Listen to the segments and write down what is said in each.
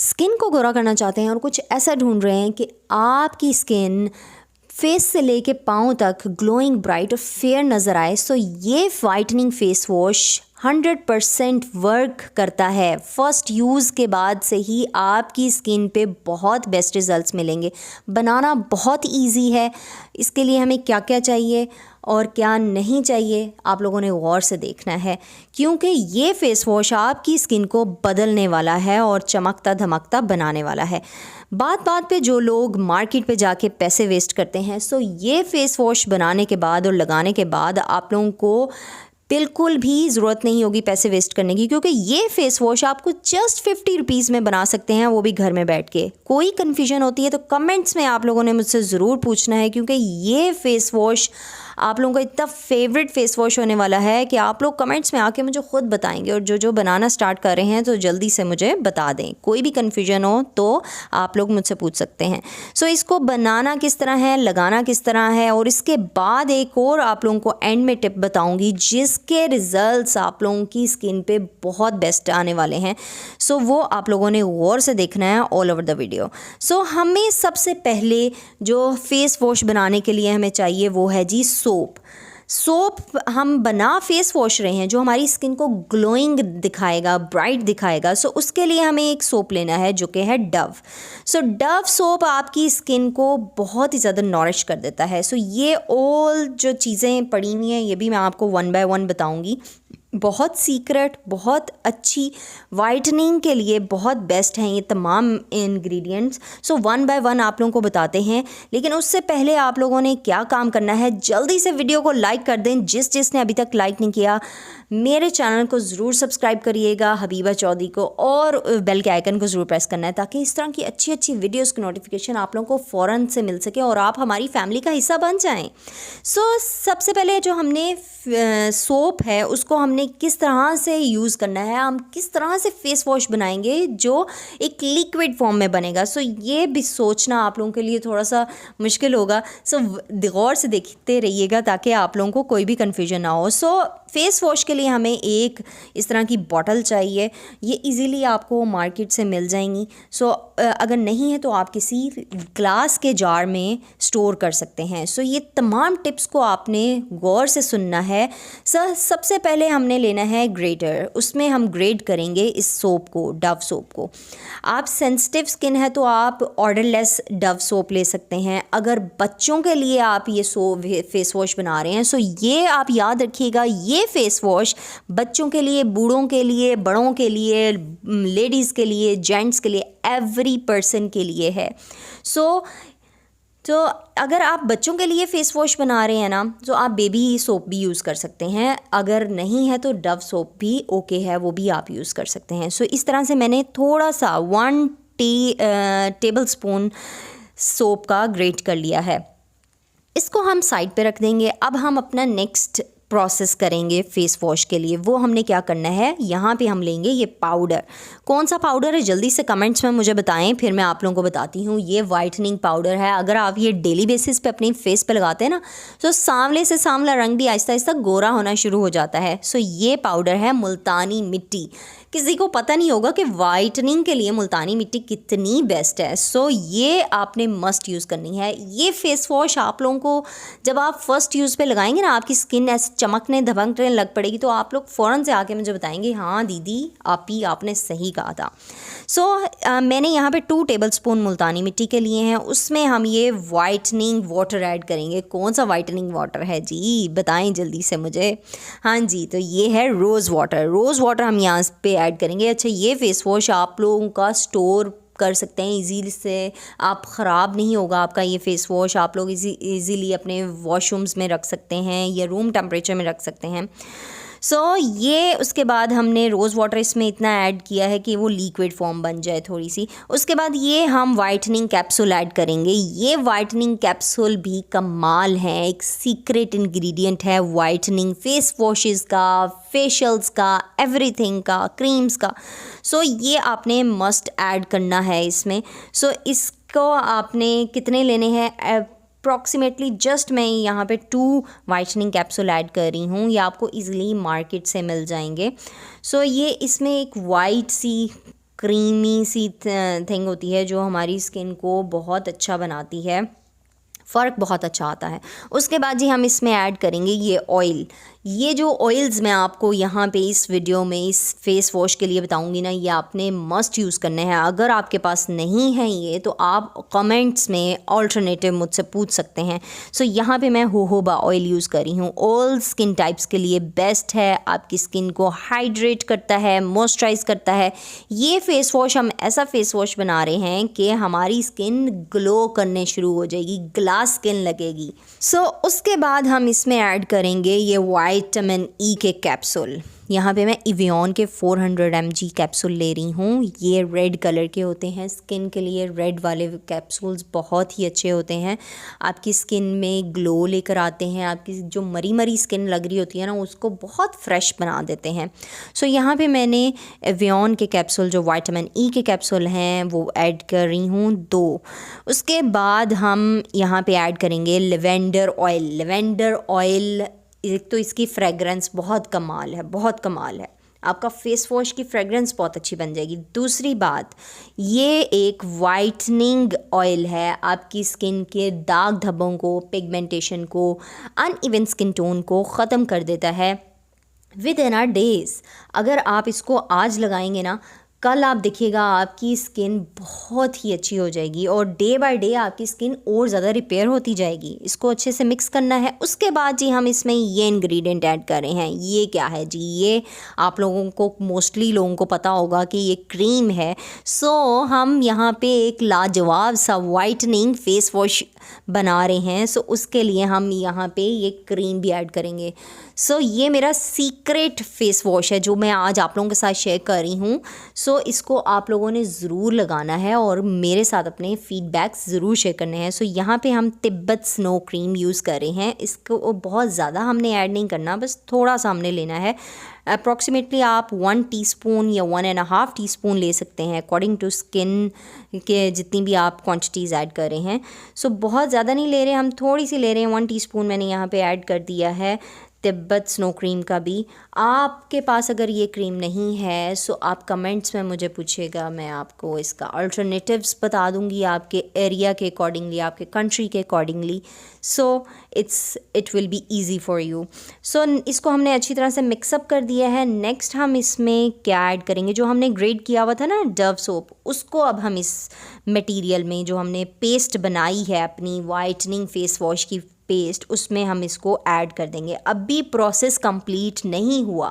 Skin को गोरा करना चाहते हैं और कुछ ऐसा ढूंढ रहे हैं कि आपकी स्किन फेस से लेके पाँव तक ग्लोइंग ब्राइट और फेयर नज़र आए, सो ये वाइटनिंग फेस वॉश 100% वर्क करता है। फर्स्ट यूज़ के बाद से ही आपकी स्किन पे बहुत बेस्ट रिज़ल्ट्स मिलेंगे। बनाना बहुत इजी है। इसके लिए हमें क्या क्या चाहिए और क्या नहीं चाहिए आप लोगों ने गौर से देखना है, क्योंकि ये फेस वॉश आपकी स्किन को बदलने वाला है और चमकता धमकता बनाने वाला है। बात बात पे जो लोग मार्केट पे जाके पैसे वेस्ट करते हैं, सो ये फेस वॉश बनाने के बाद और लगाने के बाद आप लोगों को बिल्कुल भी ज़रूरत नहीं होगी पैसे वेस्ट करने की, क्योंकि ये फ़ेस वॉश आपको जस्ट 50 रुपीज़ में बना सकते हैं, वो भी घर में बैठ के। कोई कन्फ्यूजन होती है तो कमेंट्स में आप लोगों ने मुझसे ज़रूर पूछना है, क्योंकि ये फ़ेस वॉश आप लोगों का इतना फेवरेट फेस वॉश होने वाला है कि आप लोग कमेंट्स में आके मुझे ख़ुद बताएंगे। और जो बनाना स्टार्ट कर रहे हैं तो जल्दी से मुझे बता दें। कोई भी कन्फ्यूजन हो तो आप लोग मुझसे पूछ सकते हैं। सो इसको बनाना किस तरह है, लगाना किस तरह है, और इसके बाद एक और आप लोगों को एंड में टिप बताऊंगी जिसके रिजल्ट्स आप लोगों की स्किन पे बहुत बेस्ट आने वाले हैं। सो वो आप लोगों ने गौर से देखना है ऑल ओवर द वीडियो। सो हमें सबसे पहले जो फेस वॉश बनाने के लिए हमें चाहिए वो है जी सोप हम बना फेस वॉश रहे हैं जो हमारी स्किन को ग्लोइंग दिखाएगा, ब्राइट दिखाएगा। सो उसके लिए हमें एक सोप लेना है जो कि है डव। सो डव सोप आपकी स्किन को बहुत ही ज़्यादा नॉरिश कर देता है। सो ये ऑल जो चीज़ें पड़ी हुई हैं ये भी मैं आपको वन बाय वन बताऊंगी। बहुत सीक्रेट, बहुत अच्छी वाइटनिंग के लिए बहुत बेस्ट हैं ये तमाम ingredients. So one by one आप लोगों को बताते हैं, लेकिन उससे पहले आप लोगों ने क्या काम करना है, जल्दी से वीडियो को लाइक कर दें। जिसने अभी तक लाइक नहीं किया मेरे चैनल को ज़रूर सब्सक्राइब करिएगा हबीबा चौधरी को, और बेल के आइकन को ज़रूर प्रेस करना है ताकि इस तरह की अच्छी अच्छी वीडियोस की नोटिफिकेशन आप लोगों को फ़ौरन से मिल सके और आप हमारी फैमिली का हिस्सा बन जाएं। सो सबसे पहले जो हमने सोप है उसको हमने किस तरह से यूज़ करना है, हम किस तरह से फेस वॉश बनाएंगे जो एक लिक्विड फॉर्म में बनेगा। सो ये भी सोचना आप लोगों के लिए थोड़ा सा मुश्किल होगा। सो गौर से देखते रहिएगा ताकि आप लोगों को कोई भी कन्फ्यूजन ना हो। सो फेस वॉश के लिए हमें एक इस तरह की बॉटल चाहिए। ये इजीली आपको मार्केट से मिल जाएंगी। सो अगर नहीं है तो आप किसी ग्लास के जार में स्टोर कर सकते हैं। सो ये तमाम टिप्स को आपने गौर से सुनना है। सबसे पहले हमने लेना है ग्रेटर, उसमें हम ग्रेट करेंगे इस सोप को, डव सोप को। आप सेंसिटिव स्किन है तो आप ऑर्डरलेस डव सोप ले सकते हैं। अगर बच्चों के लिए आप ये फेस वॉश बना रहे हैं, सो ये आप याद रखिएगा, ये फेस वॉश बच्चों के लिए, बूढ़ों के लिए, बड़ों के लिए, लेडीज़ के लिए, जेंट्स के लिए, एवरी पर्सन के लिए है। तो अगर आप बच्चों के लिए फ़ेस वॉश बना रहे हैं ना, तो आप बेबी सोप भी यूज़ कर सकते हैं। अगर नहीं है तो डव सोप भी ओके है, वो भी आप यूज़ कर सकते हैं। सो इस तरह से मैंने थोड़ा सा 1 टेबल स्पून सोप का ग्रेट कर लिया है। इसको हम साइड पे रख देंगे। अब हम अपना नेक्स्ट प्रोसेस करेंगे फेस वॉश के लिए। वो हमने क्या करना है, यहाँ पे हम लेंगे ये पाउडर। कौन सा पाउडर है जल्दी से कमेंट्स में मुझे बताएं, फिर मैं आप लोगों को बताती हूँ। ये वाइटनिंग पाउडर है। अगर आप ये डेली बेसिस पे अपने फेस पे लगाते हैं ना, तो सांवले से सांवला रंग भी आहिस्ता आहिस्ता गोरा होना शुरू हो जाता है। सो ये पाउडर है मुल्तानी मिट्टी। किसी को पता नहीं होगा कि वाइटनिंग के लिए मुल्तानी मिट्टी कितनी बेस्ट है। सो ये आपने मस्ट यूज़ करनी है। ये फेस वॉश आप लोगों को जब आप फर्स्ट यूज़ पे लगाएंगे ना, आपकी स्किन ऐसे चमकने धमकने लग पड़ेगी, तो आप लोग फ़ौरन से आके मुझे बताएंगे हाँ दीदी आपने सही कहा था। सो मैंने यहाँ पे 2 टेबल स्पून मुल्तानी मिट्टी के लिए हैं। उसमें हम ये वाइटनिंग वाटर ऐड करेंगे। कौन सा वाइटनिंग वाटर है जी, बताएं जल्दी से मुझे। हाँ जी, तो ये है रोज़ वाटर हम यहाँ पे ऐड करेंगे। अच्छा, ये फेस वॉश आप लोगों का स्टोर कर सकते हैं इजीली से, आप ख़राब नहीं होगा आपका ये फेस वॉश। आप लोग इजीली अपने वॉशरूम्स में रख सकते हैं या रूम टेम्परेचर में रख सकते हैं। सो ये उसके बाद हमने रोज़ वाटर इसमें इतना ऐड किया है कि वो लिक्विड फॉर्म बन जाए थोड़ी सी। उसके बाद ये हम वाइटनिंग कैप्सूल ऐड करेंगे। ये वाइटनिंग कैप्सूल भी कमाल है, एक सीक्रेट इंग्रेडिएंट है वाइटनिंग फेस वॉशेस का, फेशियल्स का, एवरीथिंग का, क्रीम्स का। सो ये आपने मस्ट ऐड करना है इसमें। सो इसको आपने कितने लेने हैं, अप्रॉक्सीमेटली जस्ट मैं यहाँ पे 2 वाइटनिंग कैप्सूल ऐड कर रही हूँ। ये आपको इजीली मार्केट से मिल जाएंगे। सो ये इसमें एक वाइट सी क्रीमी सी थिंग होती है जो हमारी स्किन को बहुत अच्छा बनाती है, फ़र्क बहुत अच्छा आता है। उसके बाद जी हम इसमें ऐड करेंगे ये ऑयल। ये जो ऑयल्स मैं आपको यहाँ पे इस वीडियो में इस फेस वॉश के लिए बताऊँगी ना, ये आपने मस्ट यूज़ करने हैं। अगर आपके पास नहीं है ये तो आप कमेंट्स में ऑल्टरनेटिव मुझसे पूछ सकते हैं। सो यहाँ पे मैं होहोबा ऑयल यूज़ कर रही हूँ। ऑल स्किन टाइप्स के लिए बेस्ट है, आपकी स्किन को हाइड्रेट करता है, मॉइस्चराइज करता है। ये फेस वॉश हम ऐसा फेस वॉश बना रहे हैं कि हमारी स्किन ग्लो करने शुरू हो जाएगी, ग्लास स्किन लगेगी। सो उसके बाद हम इसमें ऐड करेंगे ये विटामिन ई के कैप्सूल। यहाँ पे मैं इवियन के 400 mg कैप्सूल ले रही हूँ। ये रेड कलर के होते हैं, स्किन के लिए रेड वाले कैप्सूल्स बहुत ही अच्छे होते हैं, आपकी स्किन में ग्लो लेकर आते हैं, आपकी जो मरी मरी स्किन लग रही होती है ना उसको बहुत फ्रेश बना देते हैं। सो यहाँ पे मैंने इवियन के कैप्सूल जो विटामिन ई के कैप्सूल हैं वो ऐड कर रही हूँ 2। उसके बाद हम यहाँ पे ऐड करेंगे लेवेंडर ऑयल। लेवेंडर ऑयल एक तो इसकी फ्रेगरेंस बहुत कमाल है, बहुत कमाल है, आपका फेस वॉश की फ्रेगरेंस बहुत अच्छी बन जाएगी। दूसरी बात, ये एक वाइटनिंग ऑयल है, आपकी स्किन के दाग धब्बों को, पिगमेंटेशन को, अनइवन स्किन टोन को ख़त्म कर देता है विद इन आर डेज़। अगर आप इसको आज लगाएंगे ना, कल आप देखिएगा आपकी स्किन बहुत ही अच्छी हो जाएगी और डे बाय डे आपकी स्किन और ज़्यादा रिपेयर होती जाएगी। इसको अच्छे से मिक्स करना है। उसके बाद जी हम इसमें ये इंग्रेडिएंट ऐड कर रहे हैं। ये क्या है जी? ये आप लोगों को मोस्टली लोगों को पता होगा कि ये क्रीम है। सो हम यहाँ पे एक लाजवाब सा वाइटनिंग फेस वॉश बना रहे हैं। सो उसके लिए हम यहाँ पे ये क्रीम भी ऐड करेंगे। सो ये मेरा सीक्रेट फेस वॉश है जो मैं आज आप लोगों के साथ शेयर कर रही हूँ। सो इसको आप लोगों ने ज़रूर लगाना है और मेरे साथ अपने फीडबैक्स ज़रूर शेयर करने हैं। सो यहाँ पे हम तिब्बत स्नो क्रीम यूज़ कर रहे हैं। इसको बहुत ज़्यादा हमने ऐड नहीं करना, बस थोड़ा सा हमने लेना है। अप्रॉक्सीमेटली आप 1 टीस्पून या 1.5 टीस्पून ले सकते हैं अकॉर्डिंग टू स्किन के जितनी भी आप क्वांटिटीज़ ऐड कर रहे हैं। सो बहुत ज़्यादा नहीं ले रहे, हम थोड़ी सी ले रहे हैं। 1 टीस्पून मैंने यहाँ पे ऐड कर दिया है तिब्बत स्नो क्रीम का भी। आपके पास अगर ये क्रीम नहीं है सो आप कमेंट्स में मुझे पूछिएगा, मैं आपको इसका अल्टरनेटिव्स बता दूंगी आपके एरिया के अकॉर्डिंगली, आपके कंट्री के accordingly. So it will be easy for you. So इसको हमने अच्छी तरह से मिक्सअप कर दिया है। नेक्स्ट हम इसमें क्या ऐड करेंगे, जो हमने ग्रेट किया हुआ था ना डव सोप, उसको अब हम इस मटेरियल में जो हमने पेस्ट बनाई है अपनी वाइटनिंग फेस वॉश की पेस्ट, उसमें हम इसको ऐड कर देंगे। अभी प्रोसेस कंप्लीट नहीं हुआ,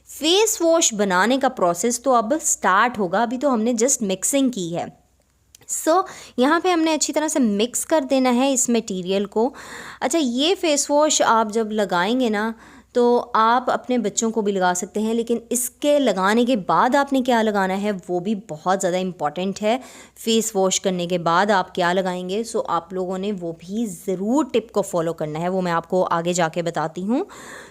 फेस वॉश बनाने का प्रोसेस तो अब स्टार्ट होगा, अभी तो हमने जस्ट मिक्सिंग की है। सो यहाँ पे हमने अच्छी तरह से मिक्स कर देना है इस मटेरियल को। अच्छा, ये फेस वॉश आप जब लगाएंगे ना तो आप अपने बच्चों को भी लगा सकते हैं, लेकिन इसके लगाने के बाद आपने क्या लगाना है वो भी बहुत ज़्यादा इम्पॉर्टेंट है। फेस वॉश करने के बाद आप क्या लगाएंगे, सो आप लोगों ने वो भी ज़रूर टिप को फॉलो करना है, वो मैं आपको आगे जाके बताती हूँ।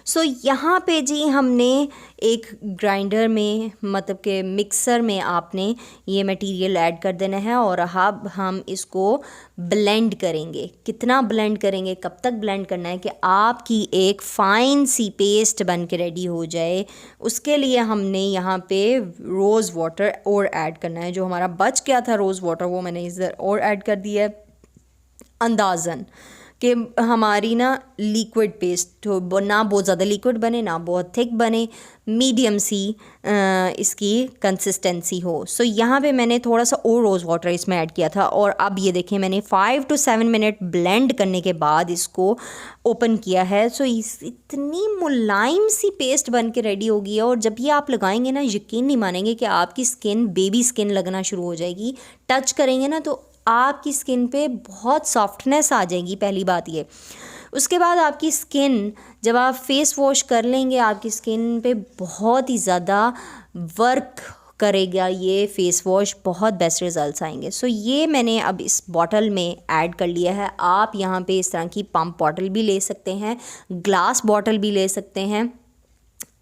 सो यहाँ पे जी हमने एक ग्राइंडर में, मतलब के मिक्सर में आपने ये मटेरियल ऐड कर देना है और अब हम इसको ब्लेंड करेंगे। कितना ब्लेंड करेंगे, कब तक ब्लेंड करना है कि आपकी एक फ़ाइन सी पेस्ट बन के रेडी हो जाए। उसके लिए हमने यहाँ पे रोज़ वाटर और ऐड करना है। जो हमारा बच गया था रोज़ वाटर वो मैंने इधर और ऐड कर दिया है, अंदाज़न कि हमारी ना लिक्विड पेस्ट हो, ना बहुत ज़्यादा लिक्विड बने ना बहुत थिक बने, मीडियम सी इसकी कंसिस्टेंसी हो। सो यहाँ पे मैंने थोड़ा सा और रोज़ वाटर इसमें ऐड किया था और अब ये देखें मैंने 5 to 7 मिनट ब्लेंड करने के बाद इसको ओपन किया है। सो इतनी मुलायम सी पेस्ट बन के रेडी होगी है और जब ये आप लगाएंगे ना, यकीन नहीं मानेंगे कि आपकी स्किन बेबी स्किन लगना शुरू हो जाएगी। टच करेंगे ना तो आपकी स्किन पे बहुत सॉफ्टनेस आ जाएगी, पहली बात ये। उसके बाद आपकी स्किन जब आप फेस वॉश कर लेंगे, आपकी स्किन पे बहुत ही ज़्यादा वर्क करेगा ये फेस वॉश, बहुत बेस्ट रिजल्ट्स आएंगे। सो ये मैंने अब इस बॉटल में ऐड कर लिया है। आप यहाँ पे इस तरह की पम्प बॉटल भी ले सकते हैं, ग्लास बॉटल भी ले सकते हैं।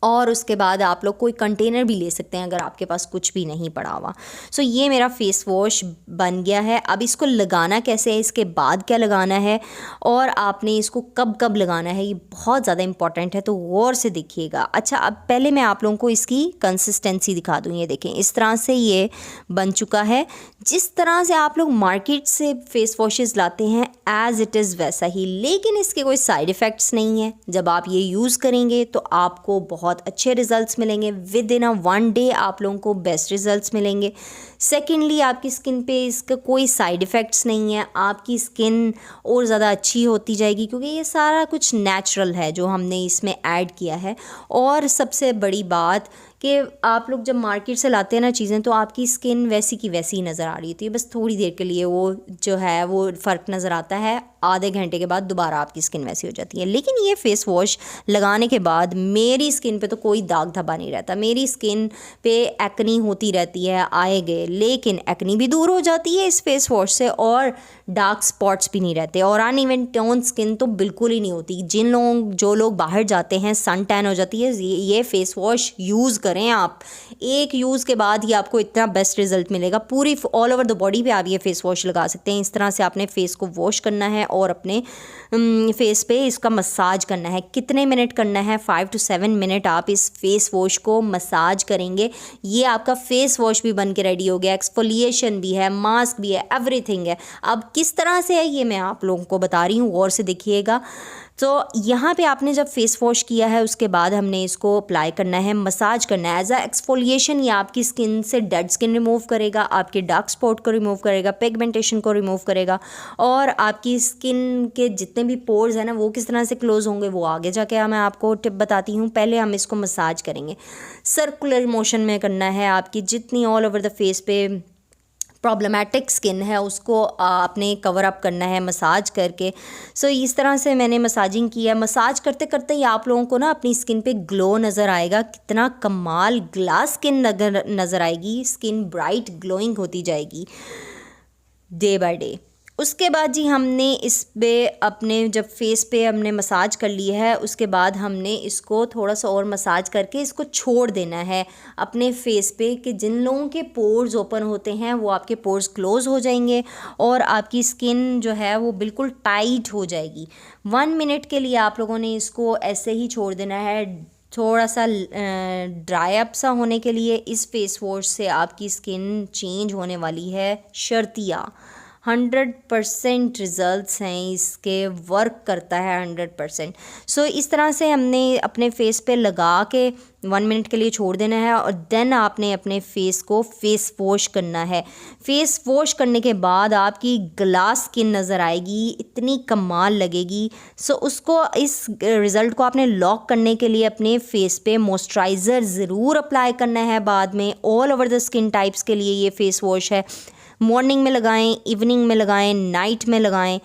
और उसके बाद आप लोग कोई कंटेनर भी ले सकते हैं अगर आपके पास कुछ भी नहीं पड़ा हुआ। सो ये मेरा फेस वॉश बन गया है। अब इसको लगाना कैसे है, इसके बाद क्या लगाना है और आपने इसको कब कब लगाना है, ये बहुत ज़्यादा इंपॉर्टेंट है, तो गौर से देखिएगा। अच्छा, अब पहले मैं आप लोगों को इसकी कंसिस्टेंसी दिखा दूँ। ये देखें, इस तरह से ये बन चुका है। जिस तरह से आप लोग मार्केट से फेस वॉशेस लाते हैं एज़ इट इज़ वैसा ही, लेकिन इसके कोई साइड इफ़ेक्ट्स नहीं है। जब आप ये यूज़ करेंगे तो आपको बहुत अच्छे रिजल्ट्स मिलेंगे। विद इन अ 1 डे आप लोगों को बेस्ट रिजल्ट्स मिलेंगे। सेकेंडली, आपकी स्किन पे इसका कोई साइड इफ़ेक्ट्स नहीं है, आपकी स्किन और ज़्यादा अच्छी होती जाएगी क्योंकि ये सारा कुछ नेचुरल है जो हमने इसमें ऐड किया है। और सबसे बड़ी बात कि आप लोग जब मार्केट से लाते हैं ना चीज़ें, तो आपकी स्किन वैसी की वैसी ही नज़र आ रही होती है, बस थोड़ी देर के लिए वो जो है वो फ़र्क नज़र आता है, आधे घंटे के बाद दोबारा आपकी स्किन वैसी हो जाती है। लेकिन ये फ़ेस वॉश लगाने के बाद मेरी स्किन पे तो कोई दाग धब्बा नहीं रहता। मेरी स्किन पे एक्नी होती रहती है आए गए, लेकिन एक्नी भी दूर हो जाती है इस फेस वॉश से, और डार्क स्पॉट्स भी नहीं रहते, और अनइवन टोन स्किन तो बिल्कुल ही नहीं होती। जो लोग बाहर जाते हैं सन टैन हो जाती है, ये फेस वॉश यूज़ करें आप। एक यूज़ के बाद ही आपको इतना बेस्ट रिजल्ट मिलेगा। पूरी ऑल ओवर द बॉडी पे आप ये फेस वॉश लगा सकते हैं। इस तरह से आपने फेस को वॉश करना है और अपने फेस पे इसका मसाज करना है। कितने मिनट करना है? 5 to 7 मिनट आप इस फेस वॉश को मसाज करेंगे। ये आपका फेस वॉश भी बन के रेडी हो गया, एक्सफोलिएशन भी है, मास्क भी है, एवरीथिंग है। अब किस तरह से है ये मैं आप लोगों को बता रही हूँ, गौर से देखिएगा। तो यहाँ पे आपने जब फेस वॉश किया है उसके बाद हमने इसको अप्लाई करना है, मसाज करना है एज अ एक्सफोलिएशन। ये आपकी स्किन से डेड स्किन रिमूव करेगा, आपके डार्क स्पॉट को रिमूव करेगा, पिगमेंटेशन को रिमूव करेगा, और आपकी स्किन के जितने भी पोर्स हैं ना वो किस तरह से क्लोज होंगे वो आगे जाके मैं आपको टिप बताती हूँ। पहले हम इसको मसाज करेंगे, सर्कुलर मोशन में करना है। आपकी जितनी ऑल ओवर द फेस पे प्रॉब्लमेटिक स्किन है उसको आपने कवर अप करना है मसाज करके। सो इस तरह से मैंने मसाजिंग की है। मसाज करते करते ही आप लोगों को ना अपनी स्किन पे ग्लो नज़र आएगा, कितना कमाल ग्लास स्किन नज़र आएगी। स्किन ब्राइट ग्लोइंग होती जाएगी डे बाय डे। उसके बाद जी हमने इस पे अपने जब फेस पे हमने मसाज कर लिया है उसके बाद हमने इसको थोड़ा सा और मसाज करके इसको छोड़ देना है अपने फेस पे, कि जिन लोगों के पोर्स ओपन होते हैं वो आपके पोर्स क्लोज़ हो जाएंगे और आपकी स्किन जो है वो बिल्कुल टाइट हो जाएगी। 1 मिनट के लिए आप लोगों ने इसको ऐसे ही छोड़ देना है, थोड़ा सा ड्राई अप सा होने के लिए। इस फेस वॉश से आपकी स्किन चेंज होने वाली है शर्तिया। 100% रिज़ल्ट्स हैं इसके, वर्क करता है 100%। सो इस तरह से हमने अपने फेस पे लगा के 1 मिनट के लिए छोड़ देना है और देन आपने अपने फेस को फेस वॉश करना है। फेस वॉश करने के बाद आपकी ग्लास स्किन नज़र आएगी, इतनी कमाल लगेगी। सो उसको इस रिज़ल्ट को आपने लॉक करने के लिए अपने फेस पे मॉइस्चराइज़र ज़रूर अप्लाई करना है बाद में। All over the skin types के लिए ये फेस वॉश है। मॉर्निंग में लगाएं, इवनिंग में लगाएं, नाइट में लगाएं।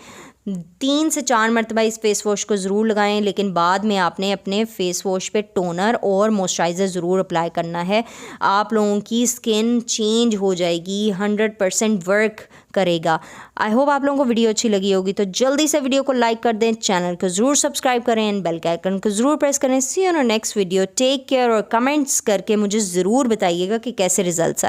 3 से 4 मरतबा इस फेस वॉश को ज़रूर लगाएं, लेकिन बाद में आपने अपने फेस वॉश पे टोनर और मॉइस्चराइज़र ज़रूर अप्लाई करना है। आप लोगों की स्किन चेंज हो जाएगी, 100% वर्क करेगा। आई होप आप लोगों को वीडियो अच्छी लगी होगी, तो जल्दी से वीडियो को लाइक कर दें, चैनल को ज़रूर सब्सक्राइब करें एंड बेल के आइकन को ज़रूर प्रेस करें। See you in next video. Take care और कमेंट्स करके मुझे ज़रूर बताइएगा कि कैसे रिजल्ट्स आए।